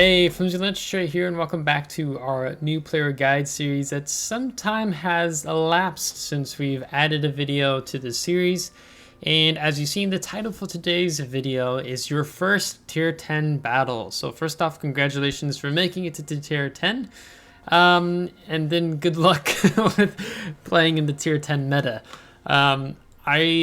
Hey, FlimsyLunchTray here, and welcome back to our new player guide series that some time has elapsed since we've added a video to the series. And as you see in the title for today's video is your first tier 10 battle. So first off, congratulations for making it to tier 10. And then good luck with playing in the tier 10 meta. I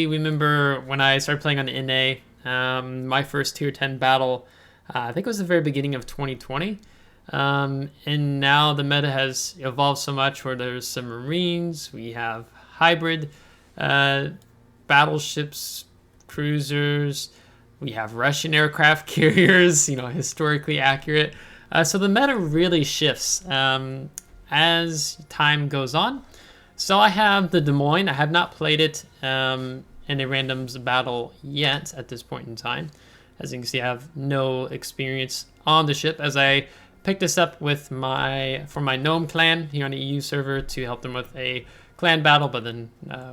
remember when I started playing on the NA, my first tier 10 battle, I think it was the very beginning of 2020. And now the meta has evolved so much where there's some Marines, we have hybrid battleships, cruisers, we have Russian aircraft carriers, historically accurate. So the meta really shifts as time goes on. So I have the Des Moines. I have not played it in a randoms battle yet at this point in time. As you can see, I have no experience on the ship, as I picked this up with for my Gnome clan here on the EU server to help them with a clan battle, but then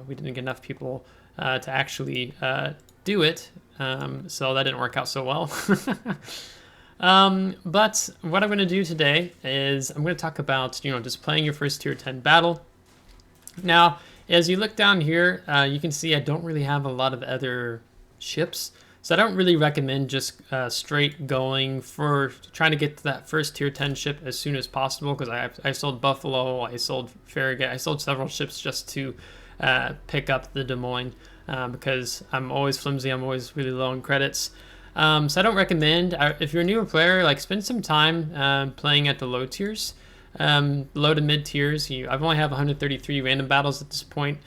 we didn't get enough people to actually do it, so that didn't work out so well. But what I'm going to do today is I'm going to talk about just playing your first tier 10 battle. Now, as you look down here, you can see I don't really have a lot of other ships. So I don't really recommend just straight going for trying to get to that first tier 10 ship as soon as possible, because I sold Buffalo, I sold Farragut, I sold several ships just to pick up the Des Moines because I'm always flimsy, I'm always really low in credits. So I don't recommend, if you're a newer player, spend some time playing at the low tiers, low to mid tiers. I've only have 133 random battles at this point.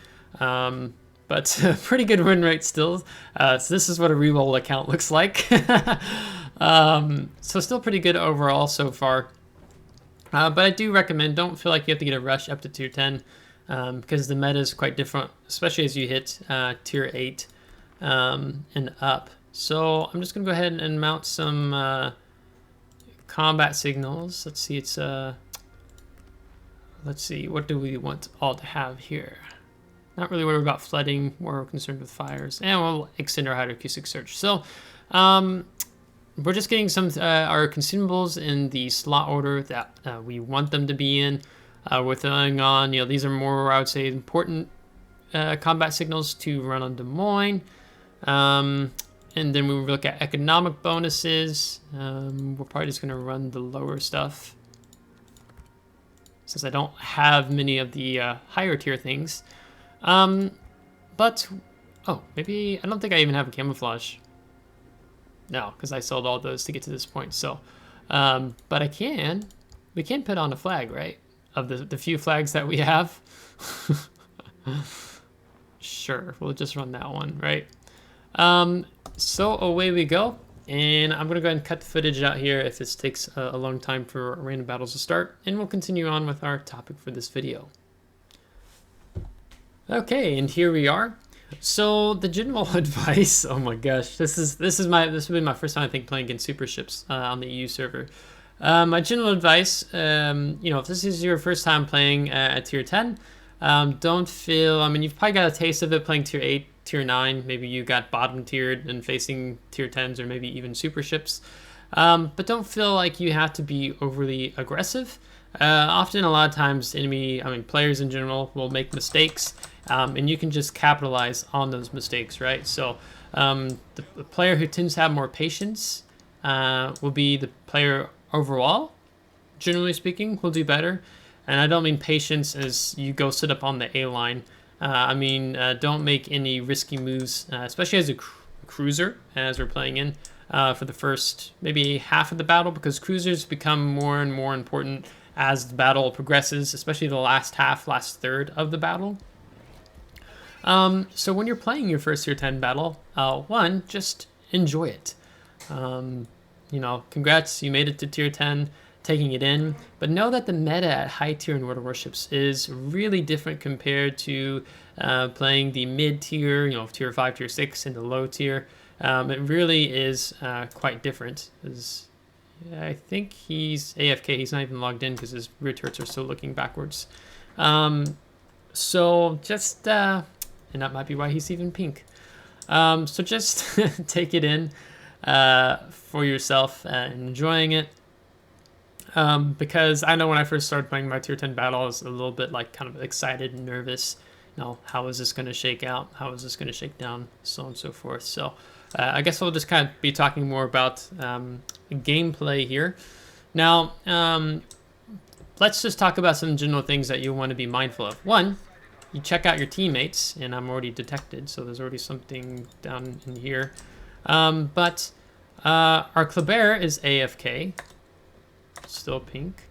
But pretty good win rate still. So this is what a reroll account looks like. So still pretty good overall so far. But I do recommend, don't feel like you have to get a rush up to tier 10 because the meta is quite different, especially as you hit tier 8 and up. So I'm just going to go ahead and mount some combat signals. Let's see, what do we want all to have here? Not really worried about flooding, more concerned with fires. And we'll extend our hydroacoustic search. So we're just getting some our consumables in the slot order that we want them to be in. We're throwing on, these are more, I would say, important combat signals to run on Des Moines. And then we look at economic bonuses. We're probably just going to run the lower stuff, since I don't have many of the higher tier things. But, maybe, I don't think I even have a camouflage. No, because I sold all those to get to this point, so. But we can put on a flag, right? Of the few flags that we have. Sure, we'll just run that one, right? So away we go. And I'm going to go ahead and cut the footage out here if this takes a long time for random battles to start. And we'll continue on with our topic for this video. Okay, and here we are. So the general advice, oh my gosh, this will be my first time I think playing against super ships on the EU server. My general advice, if this is your first time playing at tier 10, don't feel, you've probably got a taste of it playing tier 8, tier 9, maybe you got bottom tiered and facing tier 10s or maybe even super ships. But don't feel like you have to be overly aggressive. Often, a lot of times, players in general will make mistakes, and you can just capitalize on those mistakes, right? So the player who tends to have more patience will be the player overall, generally speaking, will do better. And I don't mean patience as you go sit up on the A line. Don't make any risky moves, especially as a cruiser, as we're playing in for the first maybe half of the battle, because cruisers become more and more important as the battle progresses, especially the last third of the battle. So when you're playing your first tier 10 battle, one, just enjoy it. Congrats, you made it to tier 10, taking it in. But know that the meta at high tier in World of Warships is really different compared to playing the mid tier, tier 5, tier 6, and the low tier. It really is quite different. I think he's AFK. He's not even logged in because his rear turrets are still looking backwards. So just, and that might be why he's even pink. So just take it in for yourself and enjoying it. Because I know when I first started playing my tier 10 battle, I was a little bit like kind of excited and nervous. You know, how is this going to shake out? How is this going to shake down? So on and so forth. So I guess we'll just kind of be talking more about gameplay here. Now, let's just talk about some general things that you want to be mindful of. One, you check out your teammates, and I'm already detected, so there's already something down in here. But our Kleber is AFK, still pink.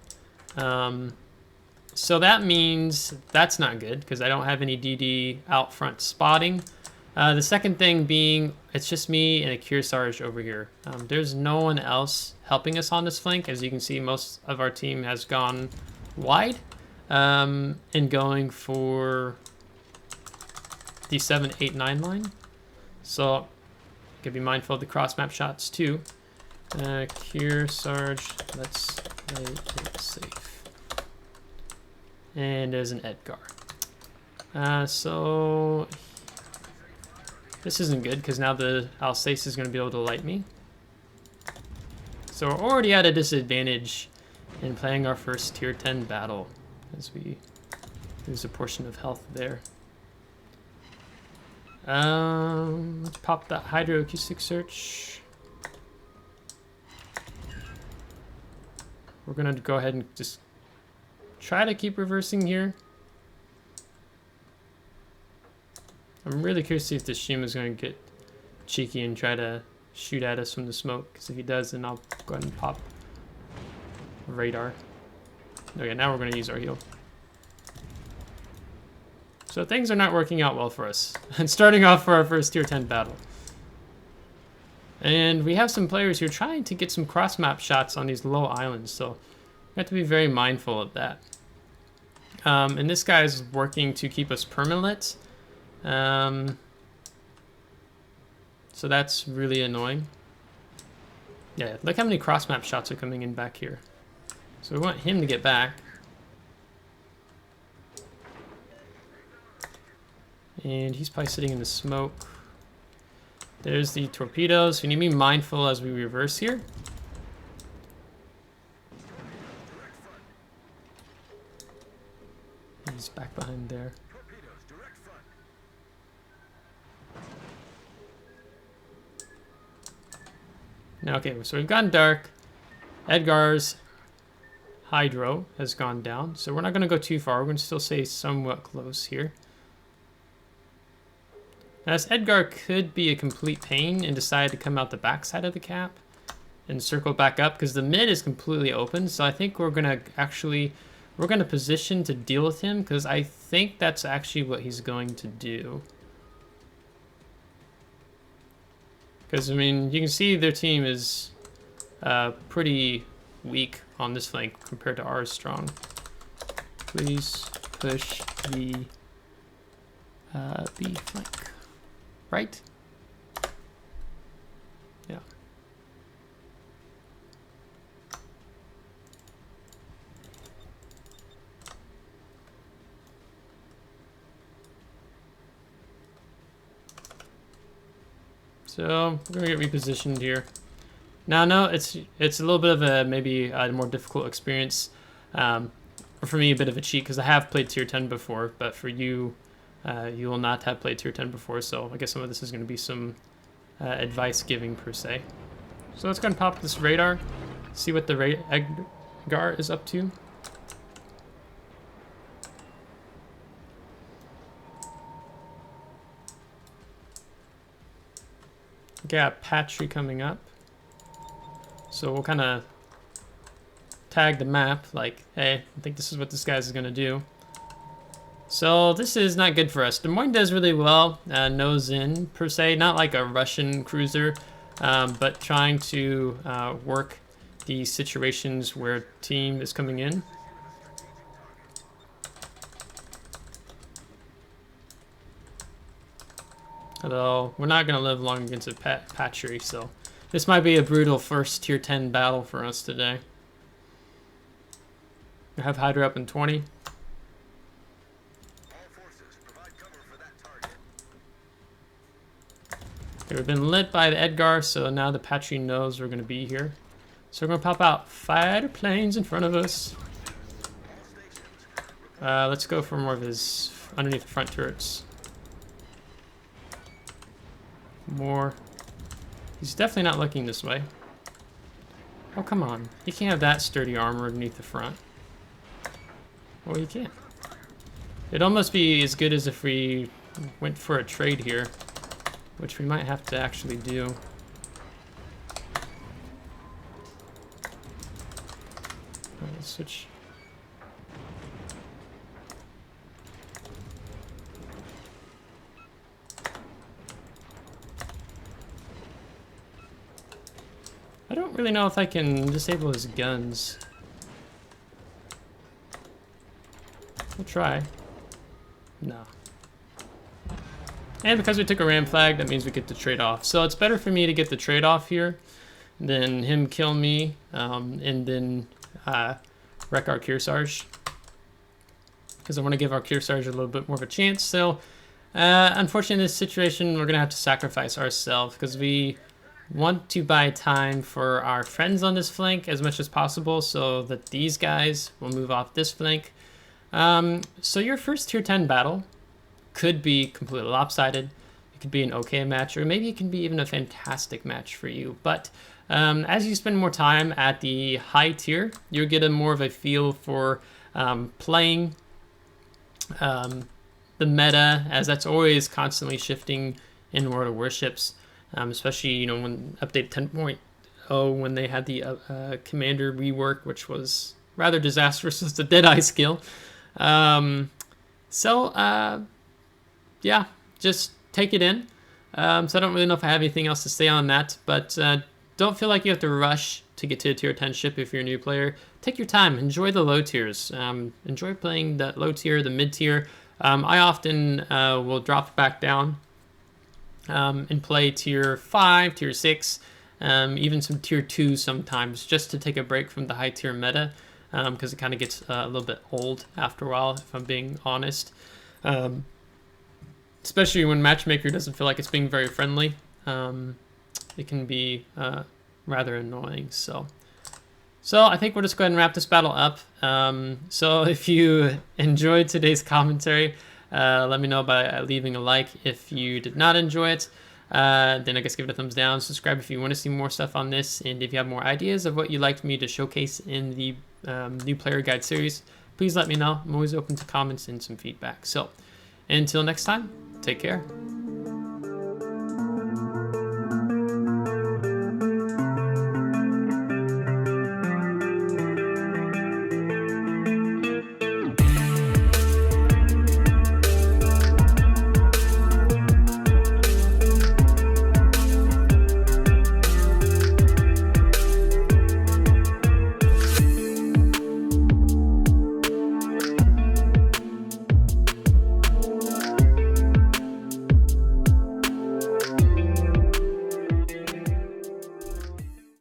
So that means that's not good, because I don't have any DD out front spotting. The second thing being, it's just me and a Kearsarge over here. There's no one else helping us on this flank. As you can see, most of our team has gone wide and going for the 7, 8, 9 line. So you can be mindful of the cross map shots too. Kearsarge, let's play it safe. And there's an Edgar. So this isn't good because now the Alsace is going to be able to light me. So we're already at a disadvantage in playing our first tier 10 battle as we lose a portion of health there. Let's pop that hydroacoustic search. We're going to go ahead and just try to keep reversing here. I'm really curious to see if this Shima is going to get cheeky and try to shoot at us from the smoke. Because if he does, then I'll go ahead and pop radar. Okay, now we're going to use our heal. So things are not working out well for us. And starting off for our first tier 10 battle. And we have some players who are trying to get some cross map shots on these low islands. So we have to be very mindful of that. And this guy is working to keep us permalit. So that's really annoying. Yeah, look how many cross map shots are coming in back here. So we want him to get back. And he's probably sitting in the smoke. There's the torpedoes. We need to be mindful as we reverse here. He's back behind there. Now, okay, so we've gone dark. Edgar's hydro has gone down, so we're not going to go too far. We're going to still stay somewhat close here. Now, this Edgar could be a complete pain and decide to come out the backside of the cap and circle back up because the mid is completely open. So I think we're going to position to deal with him because I think that's actually what he's going to do. Because, I mean, you can see their team is pretty weak on this flank compared to ours strong. Please push the B flank. Right? Yeah. So we're gonna get repositioned here. Now, no, it's a little bit of a maybe a more difficult experience, or for me a bit of a cheat because I have played tier 10 before, but for you, you will not have played tier 10 before. So I guess some of this is going to be some advice giving per se. So let's go and pop this radar, see what the Edgar is up to. Got Patry coming up. So we'll kind of tag the map like, hey, I think this is what this guy's going to do. So this is not good for us. Des Moines does really well, nose in per se, not like a Russian cruiser, but trying to work the situations where team is coming in. Although we're not going to live long against a Patry, so this might be a brutal first tier 10 battle for us today. I have Hydra up in 20. Okay, we've been lit by the Edgar, so now the Patry knows we're going to be here. So we're gonna pop out fighter planes in front of us. Let's go for more of his underneath the front turrets. More. He's definitely not looking this way. Oh, come on. You can't have that sturdy armor underneath the front. Well, you can't. It'd almost be as good as if we went for a trade here, which we might have to actually do. Alright, let's switch. I don't really know if I can disable his guns. We'll try. No. And because we took a ram flag, that means we get the trade off. So it's better for me to get the trade off here than him kill me and then wreck our Kearsarge. Because I want to give our Kearsarge a little bit more of a chance. So unfortunately in this situation, we're going to have to sacrifice ourselves because we want to buy time for our friends on this flank as much as possible so that these guys will move off this flank. So your first tier 10 battle could be completely lopsided. It could be an okay match, or maybe it can be even a fantastic match for you. But as you spend more time at the high tier, you'll get a more of a feel for playing the meta, as that's always constantly shifting in World of Warships. Especially, you know, when update 10.0, when they had the commander rework, which was rather disastrous as the Deadeye skill. Yeah, just take it in. So I don't really know if I have anything else to say on that, but don't feel like you have to rush to get to a tier 10 ship if you're a new player. Take your time, enjoy the low tiers. Enjoy playing the low tier, the mid tier. I often will drop back down and play tier 5, tier 6, even some tier 2 sometimes, just to take a break from the high tier meta, because it kind of gets a little bit old after a while, if I'm being honest. Especially when Matchmaker doesn't feel like it's being very friendly. It can be rather annoying. So I think we'll just go ahead and wrap this battle up. So if you enjoyed today's commentary, let me know by leaving a like. If you did not enjoy it, then I guess give it a thumbs down. Subscribe if you want to see more stuff on this, and if you have more ideas of what you'd like me to showcase in the new player guide series, please let me know. I'm always open to comments and some feedback. So until next time, take care.